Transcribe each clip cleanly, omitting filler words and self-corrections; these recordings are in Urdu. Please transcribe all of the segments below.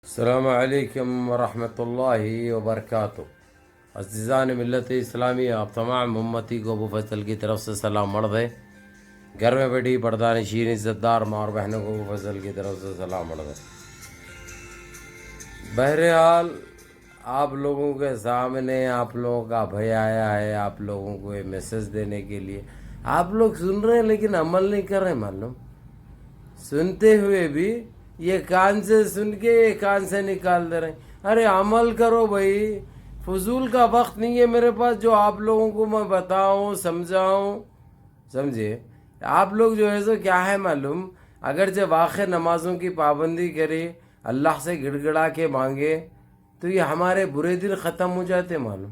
السلام علیکم ورحمۃ اللہ وبرکاتہ۔ عزیزان ملت اسلامی، آپ تمام امتی کو ابو فضل کی طرف سے سلام مرد ہے۔ گھر میں بیٹھی پردہ نشین عزت دار ماں اور بہنوں کو ابو فضل کی طرف سے سلام مرد ہے۔ بہرحال آپ لوگوں کے سامنے آپ لوگوں کا بھائی آیا ہے، آپ لوگوں کو یہ میسج دینے کے لیے۔ آپ لوگ سن رہے ہیں لیکن عمل نہیں کر رہے، معلوم سنتے ہوئے بھی یہ کان سے سن کے یہ کان سے نکال دے رہے ہیں۔ ارے عمل کرو بھائی، فضول کا وقت نہیں ہے میرے پاس جو آپ لوگوں کو میں بتاؤں سمجھاؤں، سمجھے؟ آپ لوگ جو ہے سو کیا ہے معلوم، اگرچہ واقع نمازوں کی پابندی کرے، اللہ سے گڑ گڑا کے مانگے تو یہ ہمارے برے دن ختم ہو جاتے معلوم،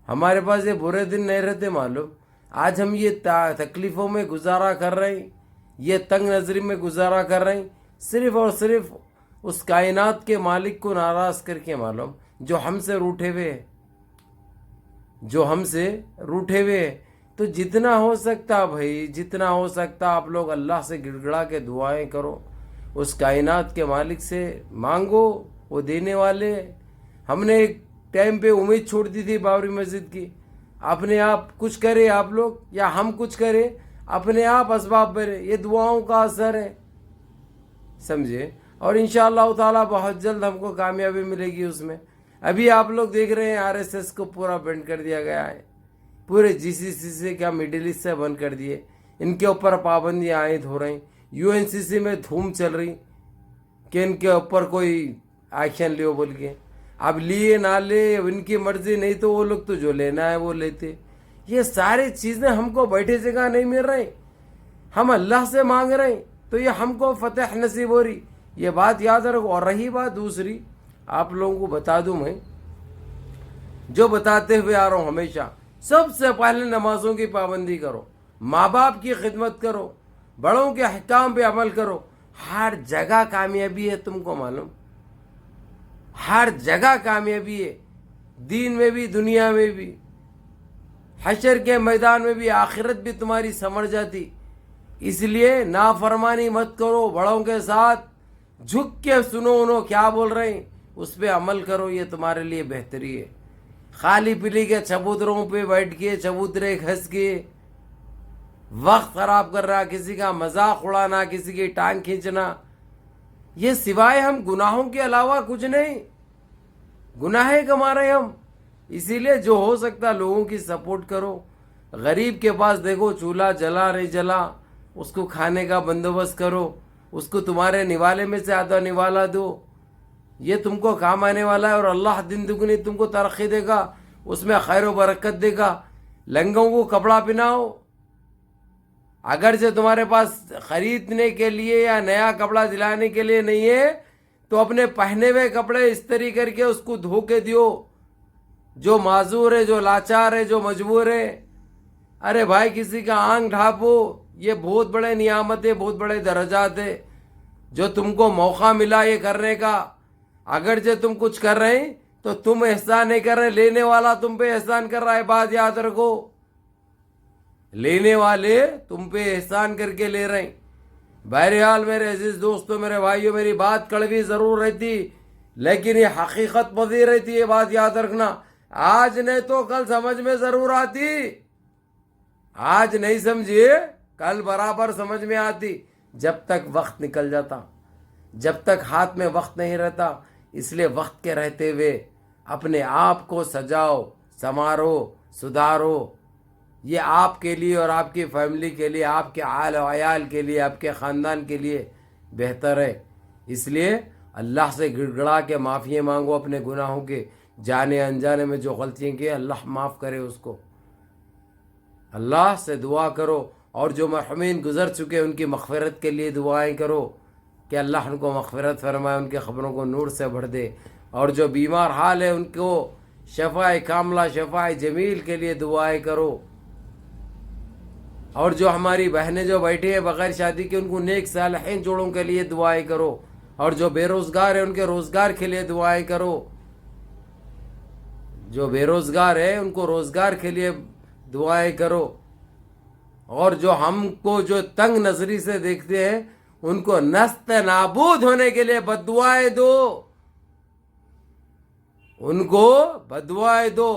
ہمارے پاس یہ برے دن نہیں رہتے معلوم۔ آج ہم یہ تکلیفوں میں گزارا کر رہے ہیں، یہ تنگ نظری میں گزارا کر رہے ہیں، صرف اور صرف اس کائنات کے مالک کو ناراض کر کے معلوم، جو ہم سے روٹھے ہوئے ہے، جو ہم سے روٹھے ہوئے ہے۔ تو جتنا ہو سکتا بھائی، جتنا ہو سکتا آپ لوگ اللہ سے گڑ گڑا کے دعائیں کرو، اس کائنات کے مالک سے مانگو، وہ دینے والے۔ ہم نے ایک ٹائم پہ امید چھوڑ دی تھی بابری مسجد کی، اپنے آپ کچھ کرے آپ لوگ یا ہم کچھ کرے، اپنے آپ اسباب بھرے، یہ دعاؤں کا اثر ہے، سمجھے؟ اور انشاءاللہ تعالیٰ بہت جلد ہم کو کامیابی ملے گی اس میں۔ ابھی آپ لوگ دیکھ رہے ہیں RSS کو پورا بند کر دیا گیا ہے، پورے GCC سے کیا مڈل ایسٹ سے بند کر دیے، ان کے اوپر پابندیاں عائد ہو رہی، UNCC میں دھوم چل رہی کہ ان کے اوپر کوئی ایکشن لیو بول کے۔ اب لیے نہ لے ان کی مرضی، نہیں تو وہ لوگ تو جو لینا ہے وہ لیتے۔ یہ ساری چیزیں ہم کو بیٹھے جگہ نہیں مل رہی، ہم اللہ سے مانگ رہے ہیں تو یہ ہم کو فتح نصیب ہو رہی، یہ بات یاد رکھو۔ اور رہی بات دوسری، آپ لوگوں کو بتا دوں میں جو بتاتے ہوئے آ رہا ہوں ہمیشہ، سب سے پہلے نمازوں کی پابندی کرو، ماں باپ کی خدمت کرو، بڑوں کے احکام پہ عمل کرو۔ ہر جگہ کامیابی ہے، تم کو معلوم، ہر جگہ کامیابی ہے، دین میں بھی دنیا میں بھی، حشر کے میدان میں بھی، آخرت بھی تمہاری سمجھ جاتی۔ اس لیے نافرمانی مت کرو، بڑوں کے ساتھ جھک کے سنو انہوں کیا بول رہے ہیں، اس پہ عمل کرو، یہ تمہارے لیے بہتری ہے۔ خالی پلی کے چبوتروں پہ بیٹھ کے چبوترے گھس کے وقت خراب کر رہا، کسی کا مذاق اڑانا، کسی کی ٹانگ کھینچنا، یہ سوائے ہم گناہوں کے علاوہ کچھ نہیں، گناہ کما رہے ہم۔ اسی لیے جو ہو سکتا لوگوں کی سپورٹ کرو، غریب کے پاس دیکھو چولہا جلا نہیں جلا، اس کو کھانے کا بندوبست کرو، اس کو تمہارے نوالے میں سے آدھا نوالا دو، یہ تم کو کام آنے والا ہے، اور اللہ دن دگنی تم کو ترقی دے گا، اس میں خیر و برکت دے گا۔ لنگوں کو کپڑا پہناؤ، اگرچہ تمہارے پاس خریدنے کے لیے یا نیا کپڑا دلانے کے لیے نہیں ہے تو اپنے پہنے ہوئے کپڑے استری کر کے اس کو دھو کے دیو، جو معذور ہے، جو لاچار ہے، جو مجبور ہے۔ ارے بھائی کسی کا آنکھ ڈھانپو، یہ بہت بڑے نعمت ہے، بہت بڑے درجات ہے جو تم کو موقع ملا یہ کرنے کا۔ اگرچہ تم کچھ کر رہے ہیں تو تم احسان نہیں کر رہے، لینے والا تم پہ احسان کر رہا ہے، بات یاد رکھو، لینے والے تم پہ احسان کر کے لے رہے ہیں۔ بہرحال میرے عزیز دوستو، میرے بھائیوں، میری بات کڑوی ضرور رہتی لیکن یہ حقیقت پذیر رہتی، یہ بات یاد رکھنا۔ آج نہیں تو کل سمجھ میں ضرور آتی، آج نہیں سمجھیے کل برابر سمجھ میں آتی، جب تک وقت نکل جاتا، جب تک ہاتھ میں وقت نہیں رہتا۔ اس لیے وقت کے رہتے ہوئے اپنے آپ کو سجاؤ، سنوارو، سدھارو، یہ آپ کے لیے اور آپ کی فیملی کے لیے، آپ کے آل و عیال کے لیے، آپ کے خاندان کے لیے بہتر ہے۔ اس لیے اللہ سے گڑ گڑا کے معافی مانگو اپنے گناہوں کے، جانے انجانے میں جو غلطیاں کی اللہ معاف کرے اس کو، اللہ سے دعا کرو، اور جو مرحومین گزر چکے ان کی مغفرت کے لیے دعائیں کرو کہ اللہ ان کو مغفرت فرمائے، ان کے قبروں کو نور سے بھر دے، اور جو بیمار حال ہے ان کو شفاء کاملہ، شفاء جمیل کے لیے دعائیں کرو، اور جو ہماری بہنیں جو بیٹھی ہیں بغیر شادی کے ان کو نیک صالحین جوڑوں کے لیے دعائیں کرو، اور جو بے روزگار ہیں ان کے روزگار کے لیے دعائیں کرو، جو بے روزگار ہیں ان کو روزگار کے لیے دعائیں کرو، اور جو ہم کو جو تنگ نظری سے دیکھتے ہیں ان کو نست نابود ہونے کے لیے بددعائیں دو، ان کو بددعائیں دو۔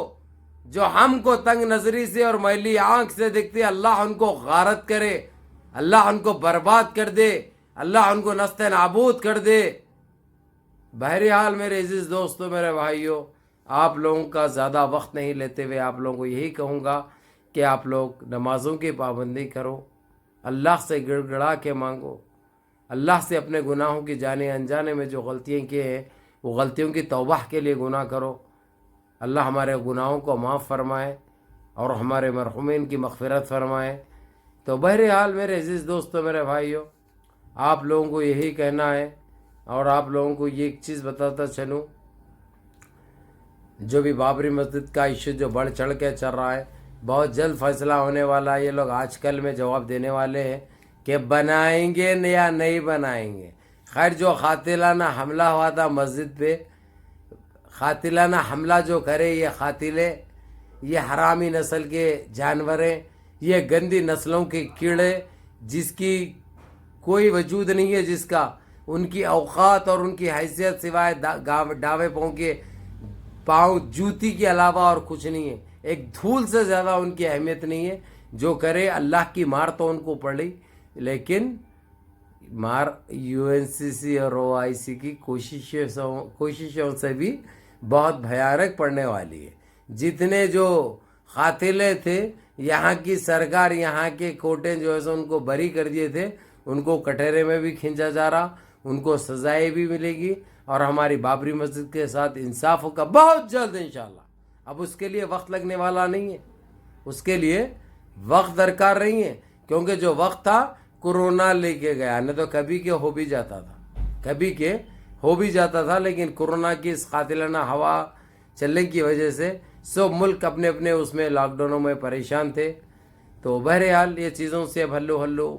جو ہم کو تنگ نظری سے اور میلی آنکھ سے دیکھتے، اللہ ان کو غارت کرے، اللہ ان کو برباد کر دے، اللہ ان کو نست نابود کر دے۔ بہرحال میرے عزیز دوستو، میرے بھائیوں، آپ لوگوں کا زیادہ وقت نہیں لیتے ہوئے آپ لوگوں کو یہی کہوں گا کہ آپ لوگ نمازوں کی پابندی کرو، اللہ سے گڑ گڑا کے مانگو، اللہ سے اپنے گناہوں کی جانے انجانے میں جو غلطیاں کی ہیں وہ غلطیوں کی توبہ کے لیے گناہ کرو۔ اللہ ہمارے گناہوں کو معاف فرمائے اور ہمارے مرحومین کی مغفرت فرمائے۔ تو بہرحال میرے عزیز دوستو، میرے بھائیوں، آپ لوگوں کو یہی کہنا ہے اور آپ لوگوں کو یہ ایک چیز بتاتا چلوں، جو بھی بابری مسجد کا ایشو جو بڑھ چڑھ کے چل رہا ہے، بہت جلد فیصلہ ہونے والا ہے۔ یہ لوگ آج کل میں جواب دینے والے ہیں کہ بنائیں گے یا نہیں بنائیں گے۔ خیر، جو قاتلانہ حملہ ہوا تھا مسجد پہ، قاتلانہ حملہ جو کرے یہ قاتلے، یہ حرامی نسل کے جانور ہیں، یہ گندی نسلوں کے کیڑے جس کی کوئی وجود نہیں ہے، جس کا ان کی اوقات اور ان کی حیثیت سوائے ڈاوے پاؤں جوتی کے علاوہ اور کچھ نہیں ہے۔ ایک دھول سے زیادہ ان کی اہمیت نہیں ہے۔ جو کرے اللہ کی مار تو ان کو پڑی، لیکن مار UNCC اور OIC کی کوششوں سے بھی بہت بھیانک پڑنے والی ہے۔ جتنے جو قاتلے تھے، یہاں کی سرکار، یہاں کے کوٹیں جو ہے ان کو بری کر دیے تھے، ان کو کٹہرے میں بھی کھینچا جا رہا، ان کو سزائیں بھی ملے گی، اور ہماری بابری مسجد کے ساتھ انصاف ہوگا بہت جلد انشاءاللہ۔ اب اس کے لیے وقت لگنے والا نہیں ہے، اس کے لیے وقت درکار نہیں ہے، کیونکہ جو وقت تھا کورونا لے کے گیا، نہ تو کبھی کے ہو بھی جاتا تھا، لیکن کورونا کی اس قاتلانہ ہوا چلنے کی وجہ سے سب ملک اپنے اپنے اس میں لاک ڈاؤنوں میں پریشان تھے۔ تو بہرحال یہ چیزوں سے اب ہلو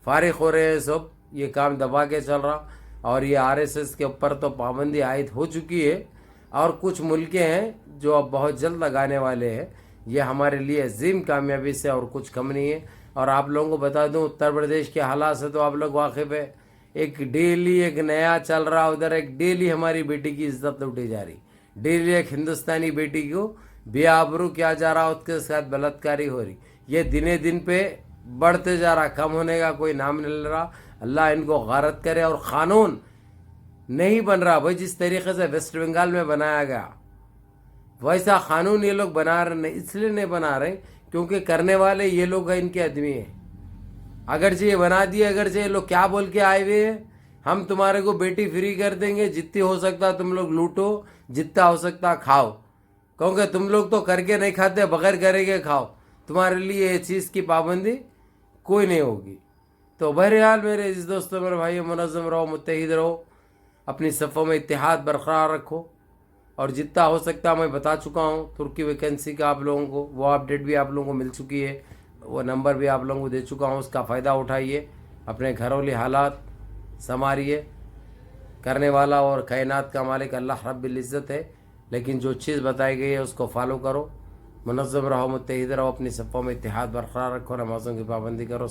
فارغ ہو رہے ہیں، سب یہ کام دبا کے چل رہا، اور یہ RSS کے اوپر تو پابندی عائد ہو چکی ہے، اور کچھ ملکیں ہیں جو اب بہت جلد لگانے والے ہیں۔ یہ ہمارے لیے عظیم کامیابی سے اور کچھ کم نہیں ہے۔ اور آپ لوگوں کو بتا دوں، اتر پردیش کے حالات سے تو آپ لوگ واقف ہے، ایک ڈیلی ایک نیا چل رہا ادھر، ایک ڈیلی ہماری بیٹی کی عزت لوٹی جا رہی، ڈیلی ایک ہندوستانی بیٹی کو بے آبرو کیا جا رہا، اس کے ساتھ بلاتکاری ہو رہی، یہ دنے دن پہ بڑھتے جا رہا، کم ہونے کا کوئی نام نہیں لے رہا۔ اللہ ان کو غارت کرے، اور قانون نہیں بن رہا بھائی، جس طریقے سے ویسٹ بنگال میں بنایا گیا ویسا قانون یہ لوگ بنا رہے، اس لیے نہیں بنا رہے کیونکہ کرنے والے یہ لوگ ہیں، ان کے آدمی ہیں۔ اگرچہ یہ بنا دیے، اگرچہ یہ لوگ کیا بول کے آئے ہوئے ہیں، ہم تمہارے کو بیٹی فری کر دیں گے، جتنی ہو سکتا تم لوگ لوٹو، جتنا ہو سکتا کھاؤ، کیونکہ تم لوگ تو کر کے نہیں کھاتے، بغیر کرے کے کھاؤ، تمہارے لیے یہ چیز کی پابندی کوئی نہیں ہوگی۔ تو بہرحال میرے عزیز دوستوں، میرے بھائیوں، منظم رہو، متحد رہو، اپنی صفوں میں اتحاد برقرار رکھو، اور جتنا ہو سکتا میں بتا چکا ہوں ترکی ویکینسی کا آپ لوگوں کو، وہ اپڈیٹ بھی آپ لوگوں کو مل چکی ہے، وہ نمبر بھی آپ لوگوں کو دے چکا ہوں، اس کا فائدہ اٹھائیے، اپنے گھریلو حالات سنواریے۔ کرنے والا اور کائنات کا مالک اللہ رب العزت ہے، لیکن جو چیز بتائی گئی ہے اس کو فالو کرو، منظم رہو، متحد رہو، اپنی صفوں میں اتحاد برقرار رکھو، نمازوں کی پابندی کرو۔